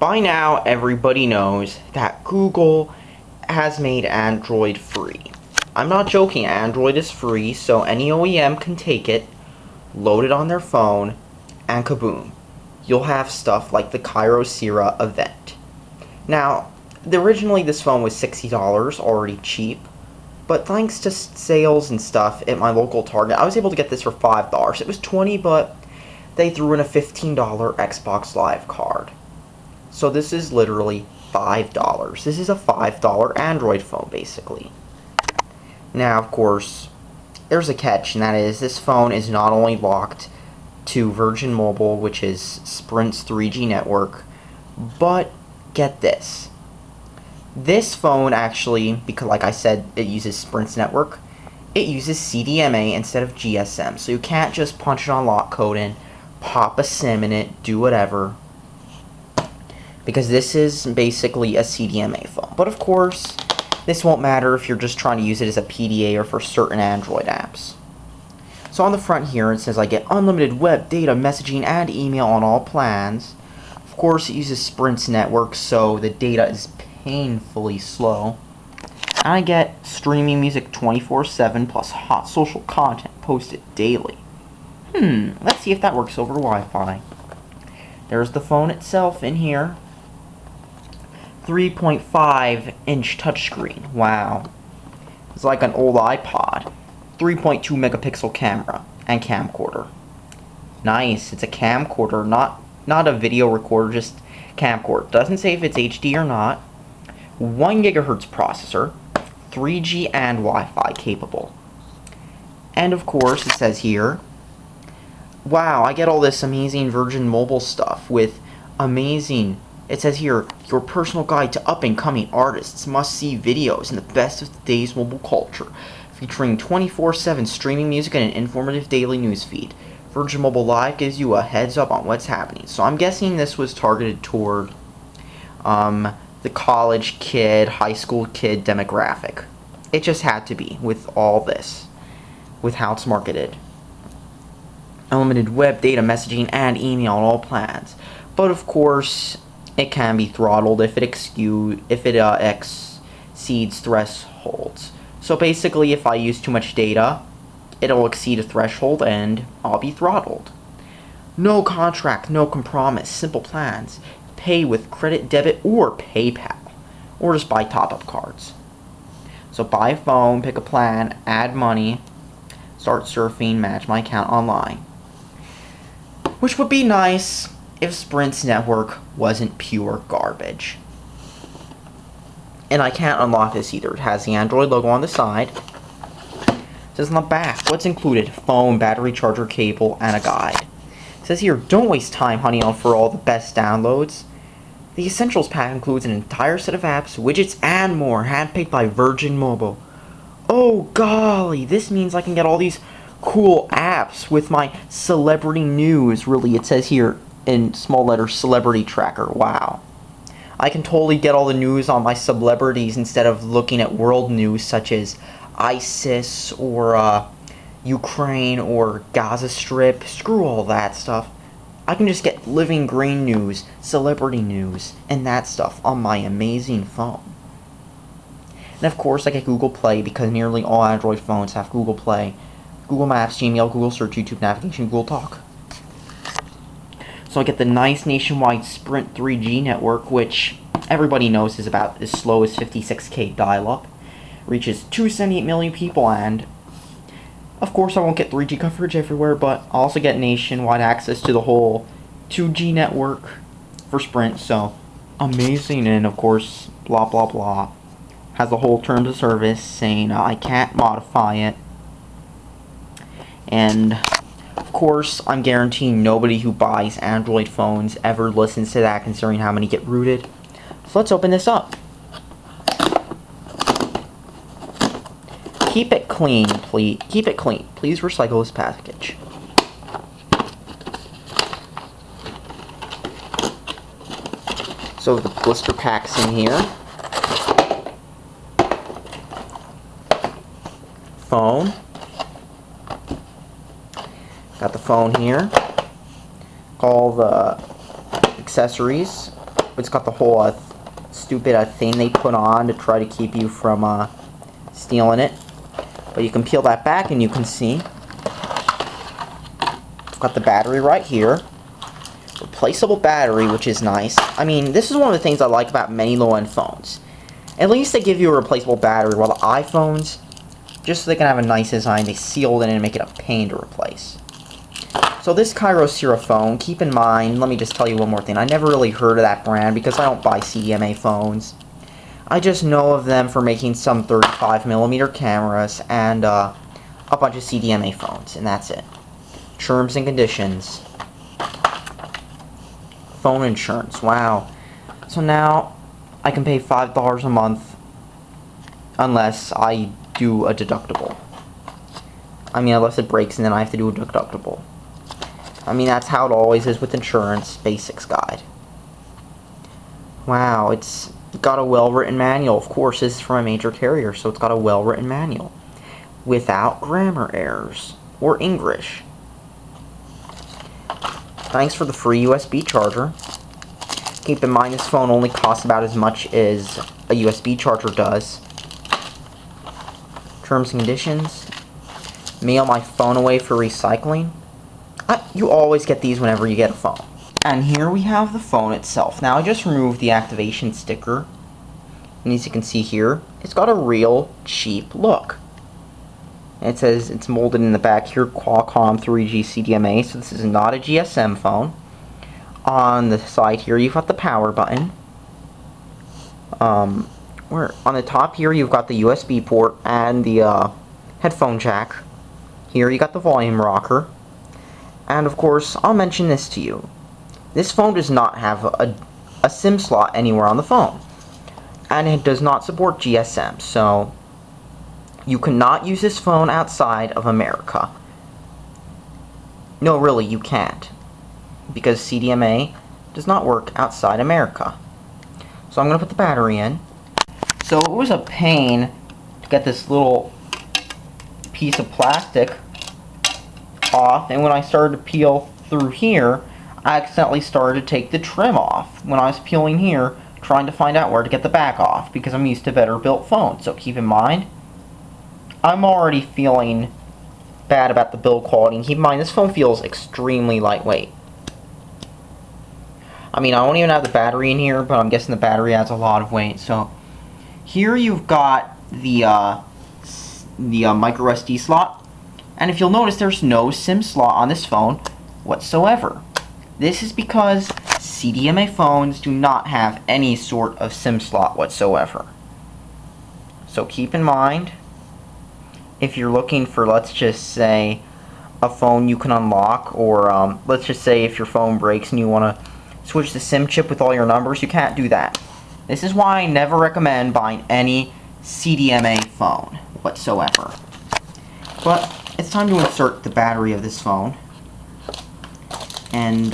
By now, everybody knows that Google has made Android free. I'm not joking, Android is free, so any OEM can take it, load it on their phone, and kaboom. You'll have stuff like the Kyocera Event. Now, originally this phone was $60, already cheap, but thanks to sales and stuff at my local Target, I was able to get this for $5. It was $20, but they threw in a $15 Xbox Live card. So this is literally $5. This is a $5 Android phone, basically. Now, of course, there's a catch, and that is this phone is not only locked to Virgin Mobile, which is Sprint's 3G network, but get this. This phone actually, because like I said, it uses Sprint's network, it uses CDMA instead of GSM. So you can't just punch it on lock code and pop a SIM in it, do whatever. Because this is basically a CDMA phone. But of course, this won't matter if you're just trying to use it as a PDA or for certain Android apps. So on the front here, it says I get unlimited web, data, messaging, and email on all plans. Of course, it uses Sprint's network, so the data is painfully slow. And I get streaming music 24/7 plus hot social content posted daily. Let's see if that works over Wi-Fi. There's the phone itself in here. 3.5-inch touchscreen. Wow. It's like an old iPod. 3.2 megapixel camera and camcorder. Nice. It's a camcorder, not a video recorder, just camcorder. Doesn't say if it's HD or not. 1 gigahertz processor, 3G and Wi-Fi capable. And of course, it says here, wow, I get all this amazing Virgin Mobile stuff with amazing, it says here, your personal guide to up-and-coming artists, must-see videos, and the best of today's mobile culture, featuring 24/7 streaming music and an informative daily newsfeed. Virgin Mobile Live gives you a heads up on what's happening. So I'm guessing this was targeted toward the college kid, high school kid demographic. It just had to be with all this, with how it's marketed. Unlimited web, data, messaging, and email on all plans. But of course, it can be throttled if it exceeds thresholds. So basically, if I use too much data, it'll exceed a threshold and I'll be throttled. No contract, no compromise, simple plans. Pay with credit, debit, or PayPal. Or just buy top-up cards. So buy a phone, pick a plan, add money, start surfing, manage my account online. Which would be nice if Sprint's network wasn't pure garbage. And I can't unlock this either. It has the Android logo on the side. It says on the back, what's included? Phone, battery, charger, cable, and a guide. It says here, don't waste time hunting out for all the best downloads. The Essentials pack includes an entire set of apps, widgets, and more, handpicked by Virgin Mobile. Oh golly, this means I can get all these cool apps with my celebrity news. Really, it says here in small letters, celebrity tracker. Wow. I can totally get all the news on my celebrities instead of looking at world news such as ISIS or Ukraine or Gaza Strip. Screw all that stuff. I can just get living green news, celebrity news, and that stuff on my amazing phone. And of course, I get Google Play because nearly all Android phones have Google Play. Google Maps, Gmail, Google Search, YouTube Navigation, Google Talk. So I get the nice nationwide Sprint 3G network, which everybody knows is about as slow as 56K dial-up. Reaches 278 million people, and of course I won't get 3G coverage everywhere, but I'll also get nationwide access to the whole 2G network for Sprint, so amazing. And of course, blah blah blah. Has the whole terms of service saying I can't modify it. And of course, I'm guaranteeing nobody who buys Android phones ever listens to that, considering how many get rooted. So let's open this up. Keep it clean, please. Keep it clean. Please recycle this package. So the blister pack's in here. Phone. Got the phone here. All the accessories. It's got the whole stupid thing they put on to try to keep you from stealing it. But you can peel that back and you can see it's got the battery right here. Replaceable battery, which is nice. I mean, this is one of the things I like about many low-end phones. At least they give you a replaceable battery, while the iPhones, just so they can have a nice design, they seal it in and make it a pain to replace. So this Kyocera phone, keep in mind, let me just tell you one more thing. I never really heard of that brand because I don't buy CDMA phones. I just know of them for making some 35mm cameras and a bunch of CDMA phones, and that's it. Terms and conditions. Phone insurance, wow. So now I can pay $5 a month unless I do a deductible. I mean, unless it breaks and then I have to do a deductible. I mean, that's how it always is with insurance. Basics guide. Wow, it's got a well-written manual. Of course, this is from a major carrier, so it's got a well-written manual. Without grammar errors. Or English. Thanks for the free USB charger. Keep in mind this phone only costs about as much as a USB charger does. Terms and conditions. Mail my phone away for recycling. You always get these whenever you get a phone. And here we have the phone itself. Now I just removed the activation sticker. And as you can see here, it's got a real cheap look. It says it's molded in the back here, Qualcomm 3G CDMA, so this is not a GSM phone. On the side here, you've got the power button. Where on the top here, you've got the USB port and the headphone jack. Here, you got the volume rocker. And of course, I'll mention this to you. This phone does not have a SIM slot anywhere on the phone. And it does not support GSM, so you cannot use this phone outside of America. No, really, you can't. Because CDMA does not work outside America. So I'm going to put the battery in. So it was a pain to get this little piece of plastic off. And when I started to peel through here, I accidentally started to take the trim off. When I was peeling here, trying to find out where to get the back off. Because I'm used to better built phones. So keep in mind, I'm already feeling bad about the build quality, and keep in mind this phone feels extremely lightweight. I mean, I don't even have the battery in here, but I'm guessing the battery adds a lot of weight. So here you've got the micro SD slot, and if you'll notice, there's no SIM slot on this phone whatsoever. This is because CDMA phones do not have any sort of SIM slot whatsoever. So keep in mind, if you're looking for, let's just say, a phone you can unlock, or let's just say if your phone breaks and you want to switch the SIM chip with all your numbers, you can't do that. This is why I never recommend buying any CDMA phone whatsoever. But it's time to insert the battery of this phone. And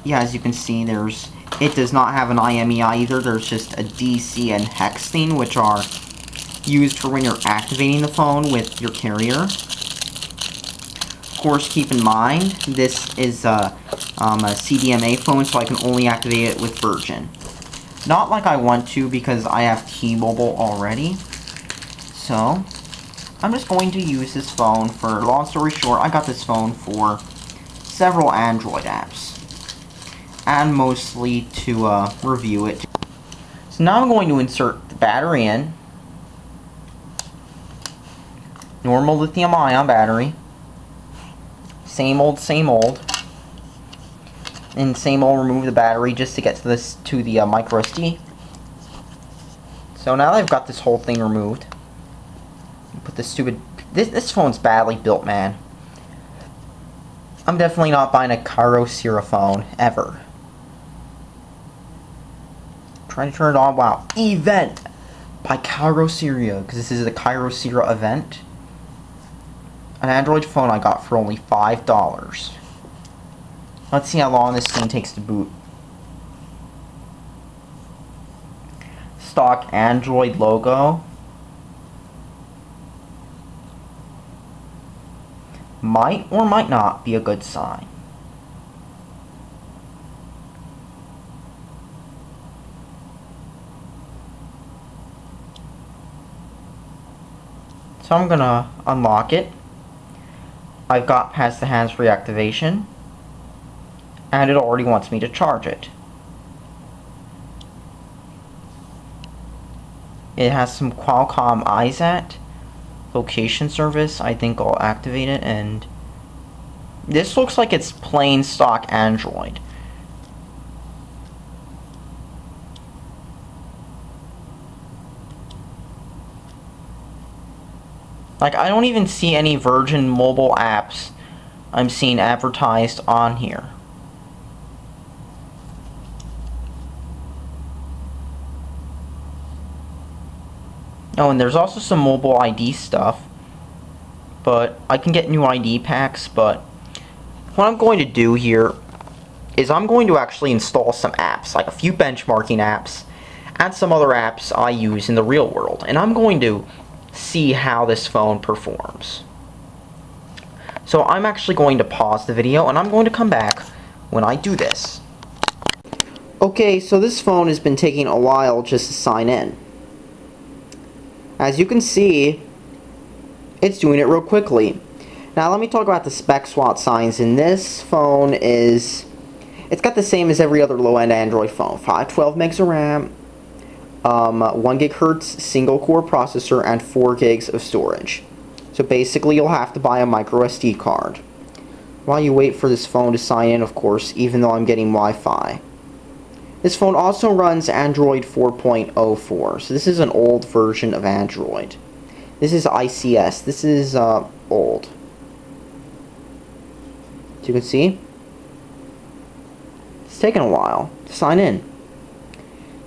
yeah, as you can see, it does not have an IMEI either. There's just a DC and hex thing, which are used for when you're activating the phone with your carrier. Of course, keep in mind, this is a CDMA phone, so I can only activate it with Virgin. Not like I want to, because I have T-Mobile already. So I'm just going to use this phone for, long story short, I got this phone for several Android apps. And mostly to review it. So now I'm going to insert the battery in. Normal lithium-ion battery. Same old, same old. And same old, remove the battery just to get to the micro SD. So now that I've got this whole thing removed, put this stupid... This phone's badly built, man. I'm definitely not buying a Kyocera phone, ever. Trying to turn it on. Wow. Event by Kyocera, because this is the Kyocera Event. An Android phone I got for only $5. Let's see how long this thing takes to boot. Stock Android logo. Might or might not be a good sign. So I'm gonna unlock it. I've got past the hands-free activation, and it already wants me to charge it. It has some Qualcomm iSat location service. I think I'll activate it, and this looks like it's plain stock Android. Like, I don't even see any Virgin Mobile apps I'm seeing advertised on here. Oh, and there's also some mobile ID stuff. But I can get new ID packs, but what I'm going to do here is I'm going to actually install some apps, like a few benchmarking apps, and some other apps I use in the real world. And I'm going to see how this phone performs. So I'm actually going to pause the video, and I'm going to come back when I do this. Okay, so this phone has been taking a while just to sign in. As you can see, it's doing it real quickly. Now let me talk about the spec swap signs. In this phone it's got the same as every other low-end Android phone. 512 megs of RAM, 1 GHz single core processor, and 4 gigs of storage. So basically you'll have to buy a micro SD card. While you wait for this phone to sign in, of course, even though I'm getting Wi-Fi. This phone also runs Android 4.04, so this is an old version of Android. This is ICS. This is old. As you can see, it's taken a while to sign in.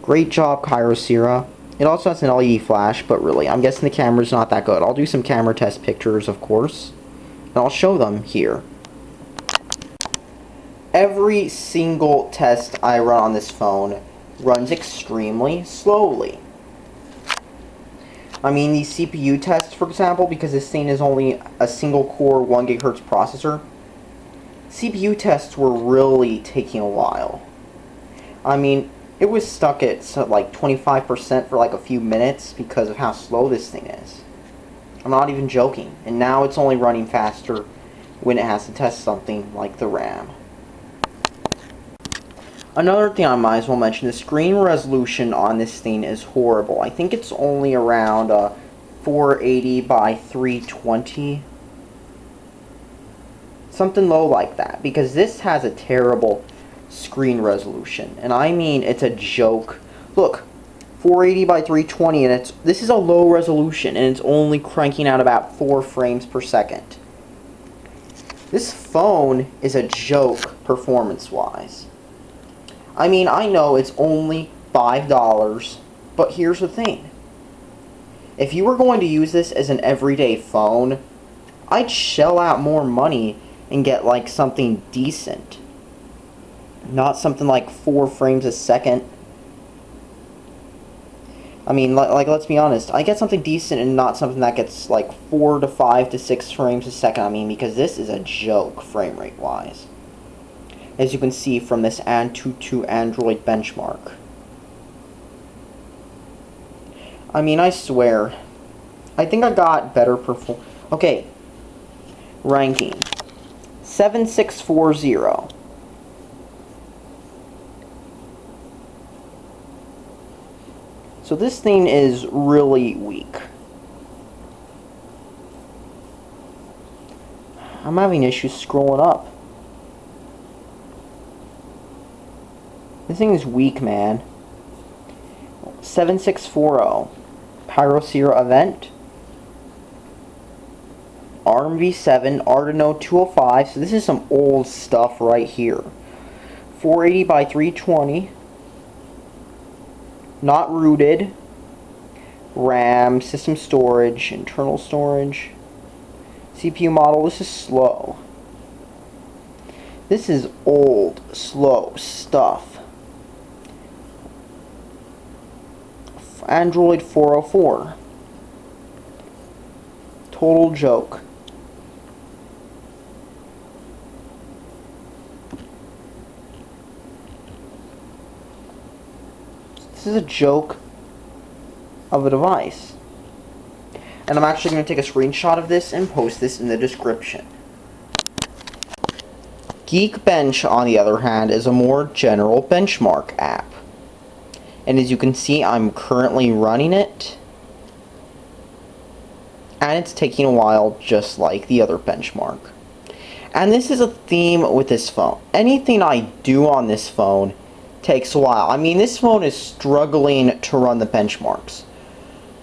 Great job, Kyocera. It also has an LED flash, but really, I'm guessing the camera's not that good. I'll do some camera test pictures, of course, and I'll show them here. Every single test I run on this phone runs extremely slowly. I mean, these CPU tests, for example, because this thing is only a single core 1 GHz processor, CPU tests were really taking a while. I mean, it was stuck at like 25% for like a few minutes because of how slow this thing is. I'm not even joking. And now it's only running faster when it has to test something like the RAM. Another thing I might as well mention, the screen resolution on this thing is horrible. I think it's only around 480 by 320. Something low like that, because this has a terrible screen resolution. And I mean, it's a joke. Look, 480 by 320, and this is a low resolution, and it's only cranking out about 4 frames per second. This phone is a joke performance-wise. I mean, I know it's only $5, but here's the thing. If you were going to use this as an everyday phone, I'd shell out more money and get like something decent. Not something like 4 frames a second. I mean, like let's be honest, I get something decent and not something that gets like 4 to 5 to 6 frames a second. I mean, because this is a joke frame rate wise. As you can see from this Antutu Android benchmark. I mean, I swear. I think I got better performance. Okay. Ranking. 7640. So this thing is really weak. I'm having issues scrolling up. This thing is weak, man. 7640. Kyocera Event. ARM v7, Arduino 205. So this is some old stuff right here. 480 by 320. Not rooted. RAM, system storage, internal storage. CPU model, this is slow. This is old, slow stuff. Android 404. Total joke. This is a joke of a device. And I'm actually going to take a screenshot of this and post this in the description. Geekbench, on the other hand, is a more general benchmark app. And as you can see, I'm currently running it. And it's taking a while, just like the other benchmark. And this is a theme with this phone. Anything I do on this phone takes a while. I mean, this phone is struggling to run the benchmarks.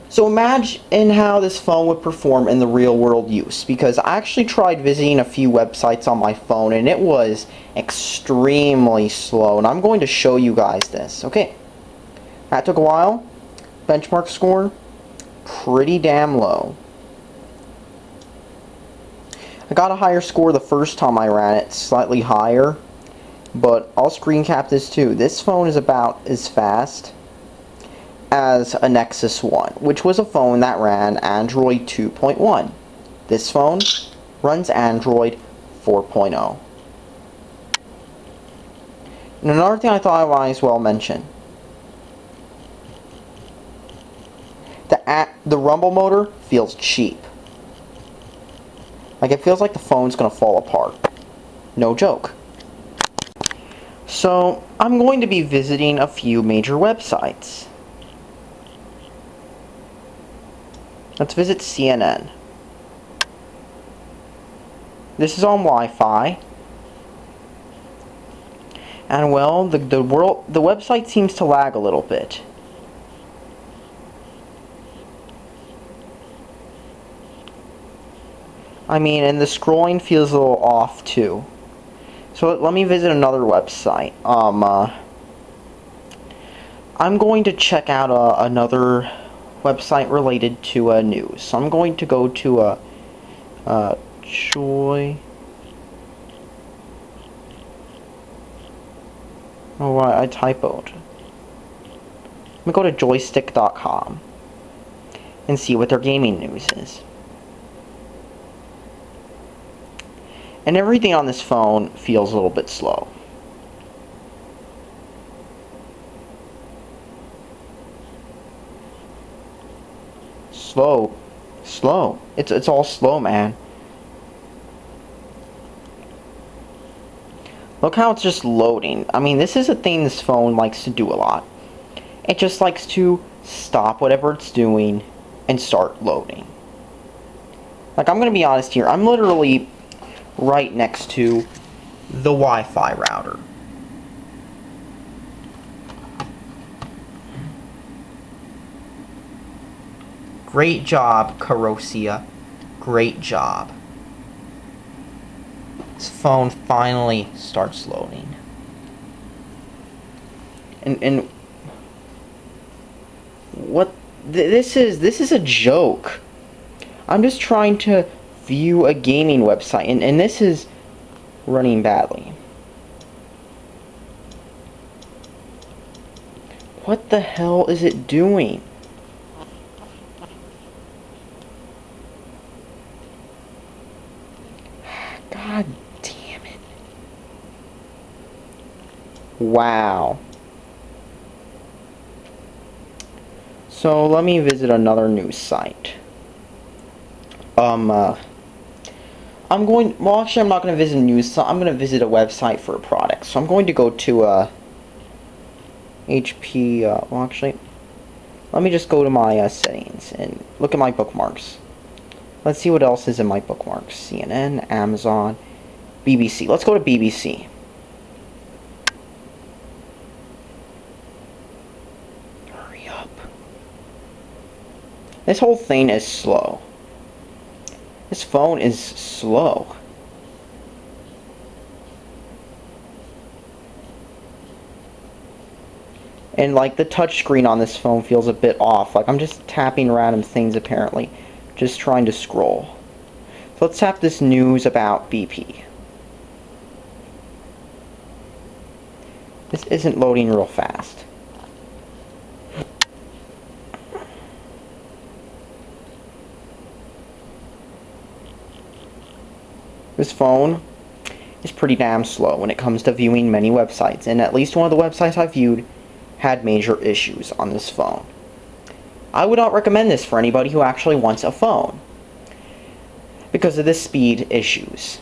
So imagine how this phone would perform in the real world use, because I actually tried visiting a few websites on my phone and it was extremely slow, and I'm going to show you guys this. Okay, that took a while. Benchmark score, pretty damn low. I got a higher score the first time I ran it, slightly higher, but I'll screen cap this too. This phone is about as fast as a Nexus 1, which was a phone that ran Android 2.1. This phone runs Android 4.0. And another thing I thought I might as well mention. The rumble motor feels cheap. Like, it feels like the phone's gonna fall apart. No joke. So, I'm going to be visiting a few major websites. Let's visit CNN. This is on Wi-Fi. And well, the website seems to lag a little bit. I mean, and the scrolling feels a little off too. So let me visit another website. I'm going to check out another website related to news. So I'm going to go to Joy. Oh, I typoed. Let me go to joystick.com and see what their gaming news is. And everything on this phone feels a little bit slow. Slow. It's all slow, man. Look how it's just loading. I mean, this is a thing this phone likes to do a lot. It just likes to stop whatever it's doing and start loading. Like, I'm gonna be honest here. I'm literally right next to the Wi-Fi router. Great job, Kyocera. Great job. This phone finally starts loading. And what this is a joke. I'm just trying to view a gaming website, and this is running badly. What the hell is it doing? God damn it. Wow. So let me visit another news site. I'm not going to visit a news site. I'm going to visit a website for a product. So I'm going to go to HP, let me just go to my settings and look at my bookmarks. Let's see what else is in my bookmarks. CNN, Amazon, BBC. Let's go to BBC. Hurry up. This whole thing is slow. This phone is slow. And like the touchscreen on this phone feels a bit off. Like I'm just tapping random things apparently. Just trying to scroll. So let's tap this news about BP. This isn't loading real fast. This phone is pretty damn slow when it comes to viewing many websites, and at least one of the websites I viewed had major issues on this phone. I would not recommend this for anybody who actually wants a phone because of the speed issues.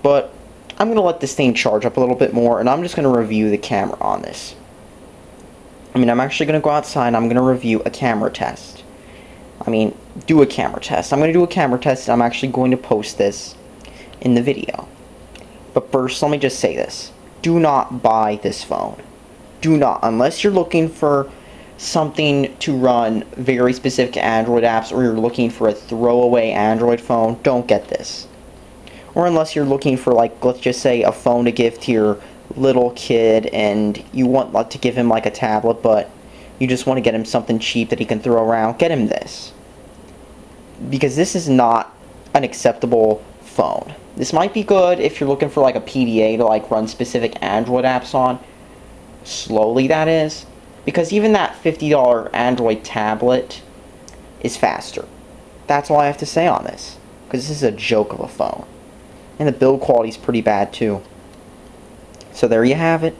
But I'm going to let this thing charge up a little bit more, and I'm just going to review the camera on this. I'm actually going to go outside and I'm going to review a camera test. Do a camera test. I'm going to do a camera test, and I'm actually going to post this in the video. But first, let me just say this. Do not buy this phone. Do not. Unless you're looking for something to run very specific Android apps, or you're looking for a throwaway Android phone, don't get this. Or unless you're looking for, like, let's just say a phone to give to your little kid and you want to give him like a tablet, but you just want to get him something cheap that he can throw around, get him this. Because this is not an acceptable phone. This might be good if you're looking for like a PDA to like run specific Android apps on. Slowly, that is. Because even that $50 Android tablet is faster. That's all I have to say on this. Because this is a joke of a phone. And the build quality is pretty bad too. So there you have it.